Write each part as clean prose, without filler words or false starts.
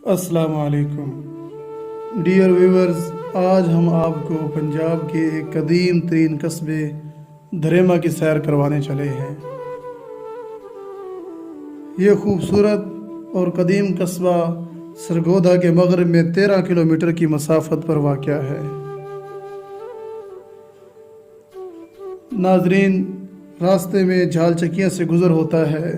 السلام علیکم dear viewers, آج ہم آپ کو پنجاب کے ایک قدیم ترین قصبے دھریما کی سیر کروانے چلے ہیں۔ یہ خوبصورت اور قدیم قصبہ سرگودا کے مغرب میں 13 کلومیٹر کی مسافت پر واقع ہے۔ ناظرین، راستے میں جھال چکیاں سے گزر ہوتا ہے۔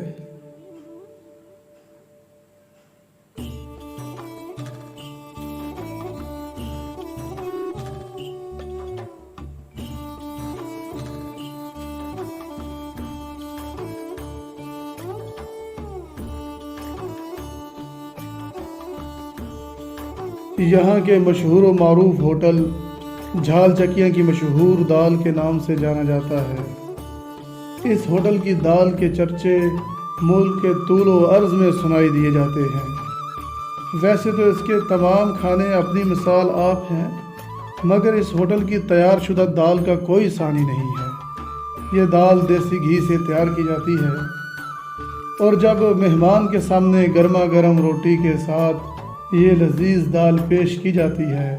یہاں کے مشہور و معروف ہوٹل جھال چکیاں کی مشہور دال کے نام سے جانا جاتا ہے۔ اس ہوٹل کی دال کے چرچے ملک کے طول و عرض میں سنائی دیے جاتے ہیں۔ ویسے تو اس کے تمام کھانے اپنی مثال آپ ہیں، مگر اس ہوٹل کی تیار شدہ دال کا کوئی ثانی نہیں ہے۔ یہ دال دیسی گھی سے تیار کی جاتی ہے، اور جب مہمان کے سامنے گرما گرم روٹی کے ساتھ یہ لذیذ دال پیش کی جاتی ہے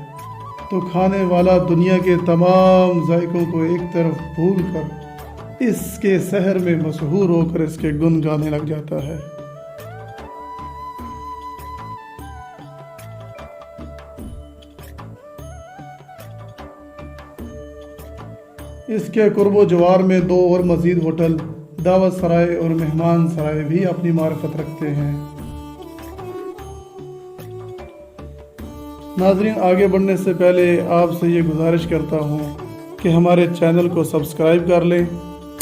تو کھانے والا دنیا کے تمام ذائقوں کو ایک طرف بھول کر اس کے سحر میں مسحور ہو کر اس کے گن گانے لگ جاتا ہے۔ اس کے قرب و جوار میں 2 اور مزید ہوٹل دعوت سرائے اور مہمان سرائے بھی اپنی معرفت رکھتے ہیں۔ ناظرین، آگے بڑھنے سے پہلے آپ سے یہ گزارش کرتا ہوں کہ ہمارے چینل کو سبسکرائب کر لیں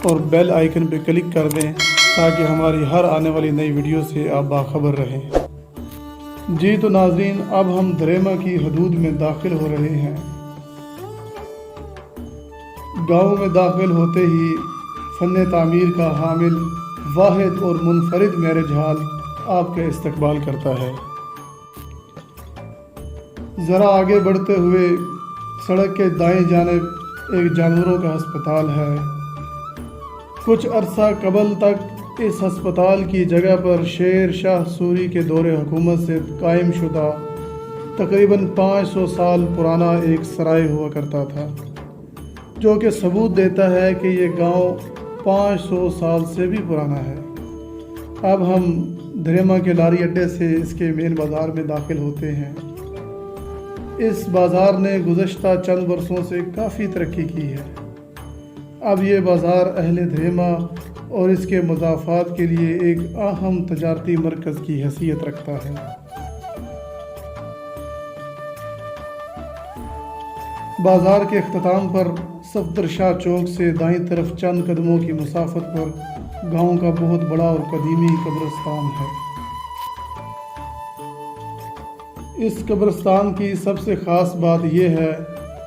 اور بیل آئیکن پہ کلک کر دیں تاکہ ہماری ہر آنے والی نئی ویڈیو سے آپ باخبر رہیں۔ جی تو ناظرین، اب ہم دھریما کی حدود میں داخل ہو رہے ہیں۔ گاؤں میں داخل ہوتے ہی فن تعمیر کا حامل واحد اور منفرد میرج ہال آپ کا استقبال کرتا ہے۔ ذرا آگے بڑھتے ہوئے سڑک کے دائیں جانب ایک جانوروں کا ہسپتال ہے۔ کچھ عرصہ قبل تک اس ہسپتال کی جگہ پر شیر شاہ سوری کے دور حکومت سے قائم شدہ تقریباً 500 سال پرانا ایک سرائے ہوا کرتا تھا، جو کہ ثبوت دیتا ہے کہ یہ گاؤں 500 سال سے بھی پرانا ہے۔ اب ہم دھریما کے لاری اڈے سے اس کے مین بازار میں داخل ہوتے ہیں۔ اس بازار نے گزشتہ چند برسوں سے کافی ترقی کی ہے۔ اب یہ بازار اہل دھریما اور اس کے مضافات کے لیے ایک اہم تجارتی مرکز کی حیثیت رکھتا ہے۔ بازار کے اختتام پر صفدر شاہ چوک سے دائیں طرف چند قدموں کی مسافت پر گاؤں کا بہت بڑا اور قدیمی قبرستان ہے۔ اس قبرستان کی سب سے خاص بات یہ ہے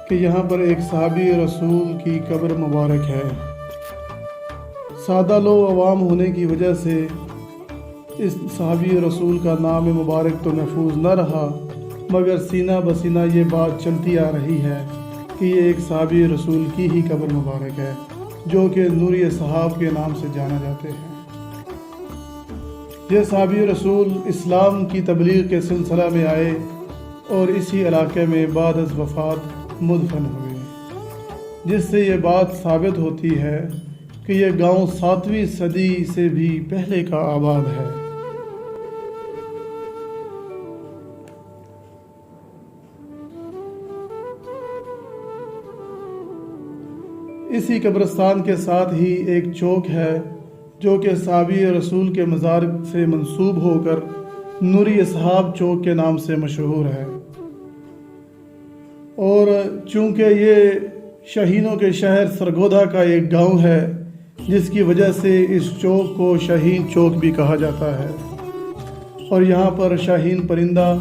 کہ یہاں پر ایک صحابی رسول کی قبر مبارک ہے۔ سادہ لو عوام ہونے کی وجہ سے اس صحابی رسول کا نام مبارک تو محفوظ نہ رہا، مگر سینہ بسینہ یہ بات چلتی آ رہی ہے کہ یہ ایک صحابی رسول کی ہی قبر مبارک ہے، جو کہ نوری صحاب کے نام سے جانا جاتے ہیں۔ یہ صحابی رسول اسلام کی تبلیغ کے سلسلہ میں آئے اور اسی علاقے میں بعد از وفات مدفن ہوئے، جس سے یہ بات ثابت ہوتی ہے کہ یہ گاؤں 7ویں صدی سے بھی پہلے کا آباد ہے۔ اسی قبرستان کے ساتھ ہی ایک چوک ہے جو کہ صحابی رسول کے مزار سے منسوب ہو کر نوری اصحاب چوک کے نام سے مشہور ہے، اور چونکہ یہ شاہینوں کے شہر سرگودا کا ایک گاؤں ہے، جس کی وجہ سے اس چوک کو شاہین چوک بھی کہا جاتا ہے، اور یہاں پر شاہین پرندہ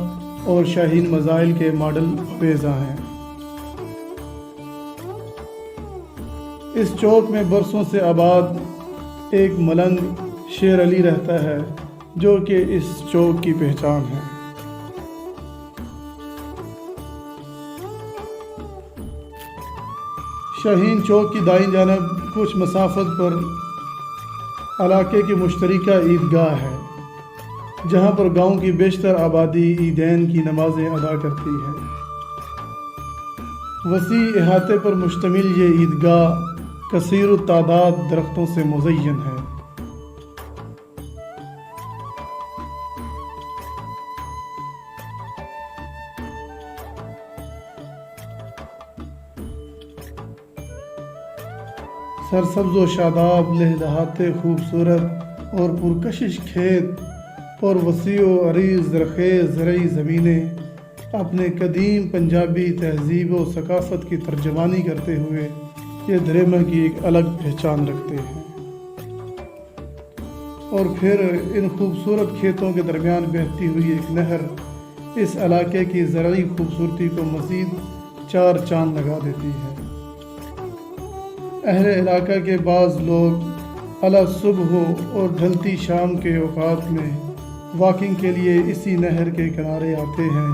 اور شاہین مزائل کے ماڈل بیزاں ہیں۔ اس چوک میں برسوں سے آباد ایک ملنگ شیر علی رہتا ہے، جو کہ اس چوک کی پہچان ہے۔ شاہین چوک کی دائیں جانب کچھ مسافت پر علاقے کی مشترکہ عیدگاہ ہے، جہاں پر گاؤں کی بیشتر آبادی عیدین کی نمازیں ادا کرتی ہے۔ وسیع احاطے پر مشتمل یہ عیدگاہ کثیر التعداد درختوں سے مزین ہے۔ سرسبز و شاداب لہلہاتے خوبصورت اور پرکشش کھیت اور وسیع و عریض زرخیز زرعی زمینیں اپنے قدیم پنجابی تہذیب و ثقافت کی ترجمانی کرتے ہوئے یہ دریمہ کی ایک الگ پہچان رکھتے ہیں۔ اور پھر ان خوبصورت کھیتوں کے درمیان بہتی ہوئی ایک نہر اس علاقے کی زرعی خوبصورتی کو مزید چار چاند لگا دیتی ہے۔ اہل علاقہ کے بعض لوگ اعلیٰ صبح اور ڈھلتی شام کے اوقات میں واکنگ کے لیے اسی نہر کے کنارے آتے ہیں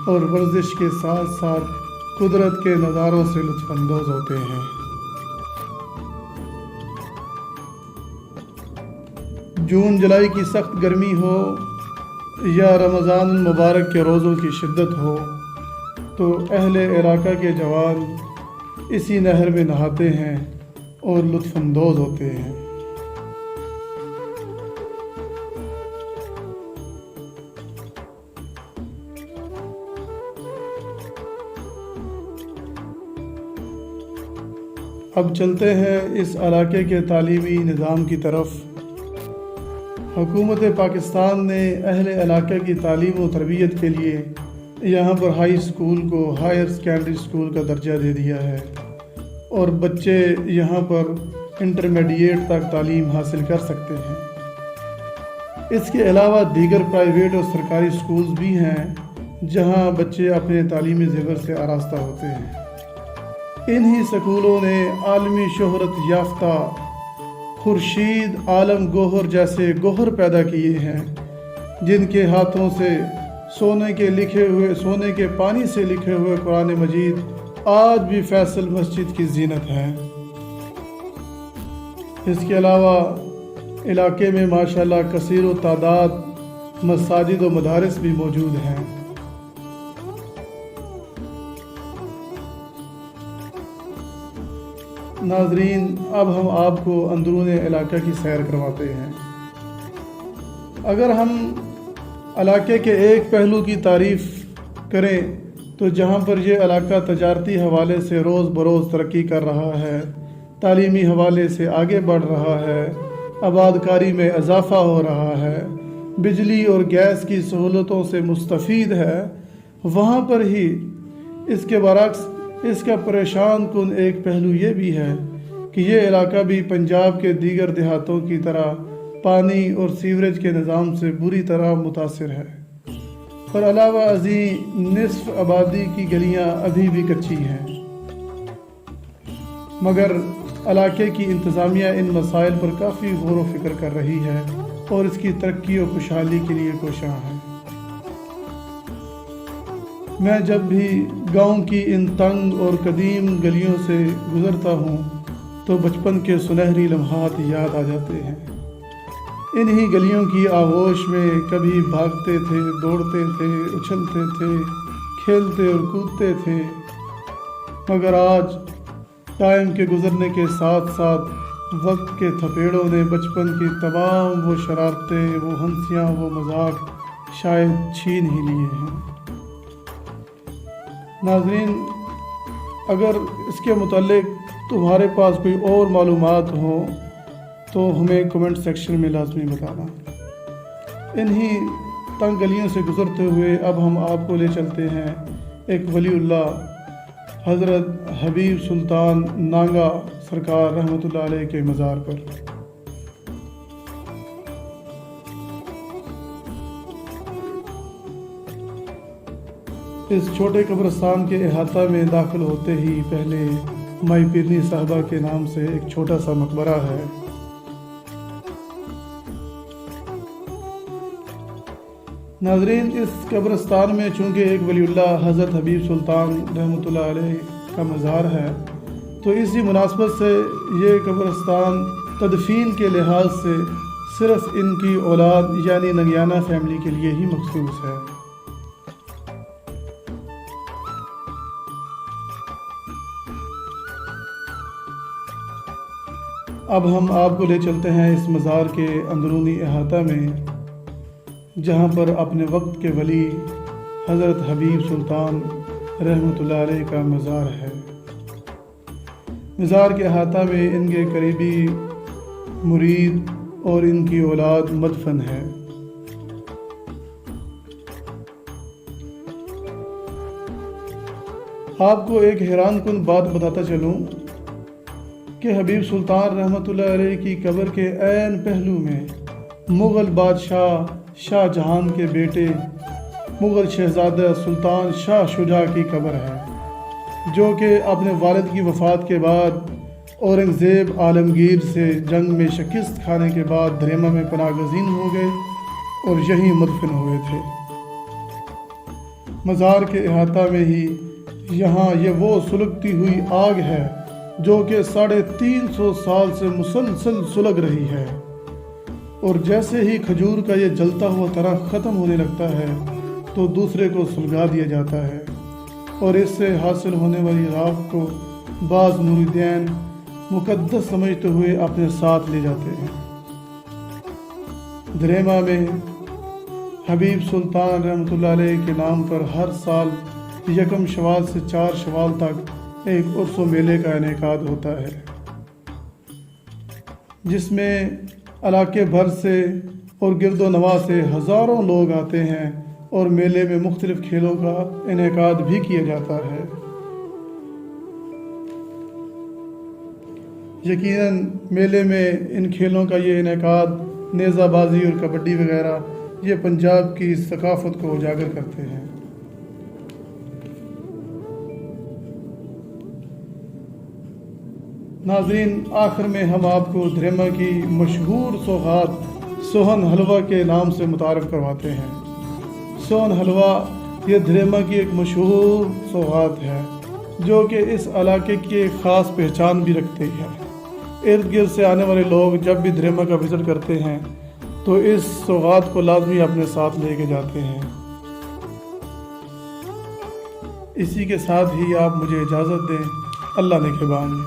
اور ورزش کے ساتھ ساتھ قدرت کے نظاروں سے لطف اندوز ہوتے ہیں۔ جون جولائی کی سخت گرمی ہو یا رمضان المبارک کے روزوں کی شدت ہو تو اہل علاقہ کے جوان اسی نہر میں نہاتے ہیں اور لطف اندوز ہوتے ہیں۔ اب چلتے ہیں اس علاقے کے تعلیمی نظام کی طرف۔ حکومت پاکستان نے اہل علاقے کی تعلیم و تربیت کے لیے یہاں پر ہائی اسکول کو ہائر سیکنڈری اسکول کا درجہ دے دیا ہے اور بچے یہاں پر انٹرمیڈیٹ تک تعلیم حاصل کر سکتے ہیں۔ اس کے علاوہ دیگر پرائیویٹ اور سرکاری اسکولز بھی ہیں جہاں بچے اپنے تعلیمی زیور سے آراستہ ہوتے ہیں۔ انہی سکولوں نے عالمی شہرت یافتہ خورشید عالم گوہر جیسے گوہر پیدا کیے ہیں جن کے ہاتھوں سے سونے کے پانی سے لکھے ہوئے قرآن مجید آج بھی فیصل مسجد کی زینت ہے۔ اس کے علاوہ علاقے میں ماشاءاللہ کثیر و تعداد مساجد و مدارس بھی موجود ہیں۔ ناظرین، اب ہم آپ کو اندرون علاقہ کی سیر کرواتے ہیں۔ اگر ہم علاقے کے ایک پہلو کی تعریف کریں تو جہاں پر یہ علاقہ تجارتی حوالے سے روز بروز ترقی کر رہا ہے، تعلیمی حوالے سے آگے بڑھ رہا ہے، آباد کاری میں اضافہ ہو رہا ہے، بجلی اور گیس کی سہولتوں سے مستفید ہے، وہاں پر ہی اس کے برعکس اس کا پریشان کن ایک پہلو یہ بھی ہے کہ یہ علاقہ بھی پنجاب کے دیگر دیہاتوں کی طرح پانی اور سیوریج کے نظام سے بری طرح متاثر ہے، اور علاوہ ازیں نصف آبادی کی گلیاں ابھی بھی کچی ہیں۔ مگر علاقے کی انتظامیہ ان مسائل پر کافی غور و فکر کر رہی ہے اور اس کی ترقی و خوشحالی کے لیے کوشاں ہے۔ میں جب بھی گاؤں کی ان تنگ اور قدیم گلیوں سے گزرتا ہوں تو بچپن کے سنہری لمحات یاد آ جاتے ہیں۔ انہی گلیوں کی آغوش میں کبھی بھاگتے تھے، دوڑتے تھے، اچھلتے تھے، کھیلتے اور کودتے تھے، مگر آج ٹائم کے گزرنے کے ساتھ ساتھ وقت کے تھپیڑوں نے بچپن کی تمام وہ شرارتیں، وہ ہنسیاں، وہ مذاق شاید چھین ہی لیے ہیں۔ ناظرین، اگر اس کے متعلق تمہارے پاس کوئی اور معلومات ہوں تو ہمیں کمنٹ سیکشن میں لازمی بتانا۔ انہی تنگ گلیوں سے گزرتے ہوئے اب ہم آپ کو لے چلتے ہیں ایک ولی اللہ حضرت حبیب سلطان نانگا سرکار رحمۃ اللہ علیہ کے مزار پر۔ اس چھوٹے قبرستان کے احاطہ میں داخل ہوتے ہی پہلے مائی پیرنی صاحبہ کے نام سے ایک چھوٹا سا مقبرہ ہے۔ ناظرین، اس قبرستان میں چونکہ ایک ولی اللہ حضرت حبیب سلطان رحمۃ اللہ علیہ کا مزار ہے تو اسی مناسبت سے یہ قبرستان تدفین کے لحاظ سے صرف ان کی اولاد یعنی نگیانہ فیملی کے لیے ہی مخصوص ہے۔ اب ہم آپ کو لے چلتے ہیں اس مزار کے اندرونی احاطہ میں، جہاں پر اپنے وقت کے ولی حضرت حبیب سلطان رحمۃ اللہ علیہ کا مزار ہے۔ مزار کے احاطہ میں ان کے قریبی مرید اور ان کی اولاد مدفن ہے۔ آپ کو ایک حیران کن بات بتاتا چلوں کہ حبیب سلطان رحمۃ اللہ علیہ کی قبر کے عین پہلو میں مغل بادشاہ شاہ جہان کے بیٹے مغل شہزادہ سلطان شاہ شجاع کی قبر ہے، جو کہ اپنے والد کی وفات کے بعد اورنگزیب عالمگیر سے جنگ میں شکست کھانے کے بعد دریمہ میں پناہ گزین ہو گئے اور یہیں مدفن ہوئے تھے۔ مزار کے احاطہ میں ہی یہاں یہ وہ سلگتی ہوئی آگ ہے جو کہ 350 سال سے مسلسل سلگ رہی ہے، اور جیسے ہی کھجور کا یہ جلتا ہوا تنہ ختم ہونے لگتا ہے تو دوسرے کو سلگا دیا جاتا ہے، اور اس سے حاصل ہونے والی راکھ کو بعض مریدین مقدس سمجھتے ہوئے اپنے ساتھ لے جاتے ہیں۔ دریمہ میں حبیب سلطان رحمۃ اللہ علیہ کے نام پر ہر سال 1 شوال سے 4 شوال تک ایک عرس و میلے کا انعقاد ہوتا ہے، جس میں علاقے بھر سے اور گرد و نواح سے ہزاروں لوگ آتے ہیں، اور میلے میں مختلف کھیلوں کا انعقاد بھی کیا جاتا ہے۔ یقیناً میلے میں ان کھیلوں کا یہ انعقاد، نیزہ بازی اور کبڈی وغیرہ، یہ پنجاب کی ثقافت کو اجاگر کرتے ہیں۔ ناظرین، آخر میں ہم آپ کو دریمہ کی مشہور سوغات سوہن حلوہ کے نام سے متعارف کرواتے ہیں۔ سوہن حلوہ یہ دریمہ کی ایک مشہور سوغات ہے، جو کہ اس علاقے کی ایک خاص پہچان بھی رکھتی ہے۔ ارد گرد سے آنے والے لوگ جب بھی دریمہ کا وزٹ کرتے ہیں تو اس سوغات کو لازمی اپنے ساتھ لے کے جاتے ہیں۔ اسی کے ساتھ ہی آپ مجھے اجازت دیں۔ اللہ نگہبان۔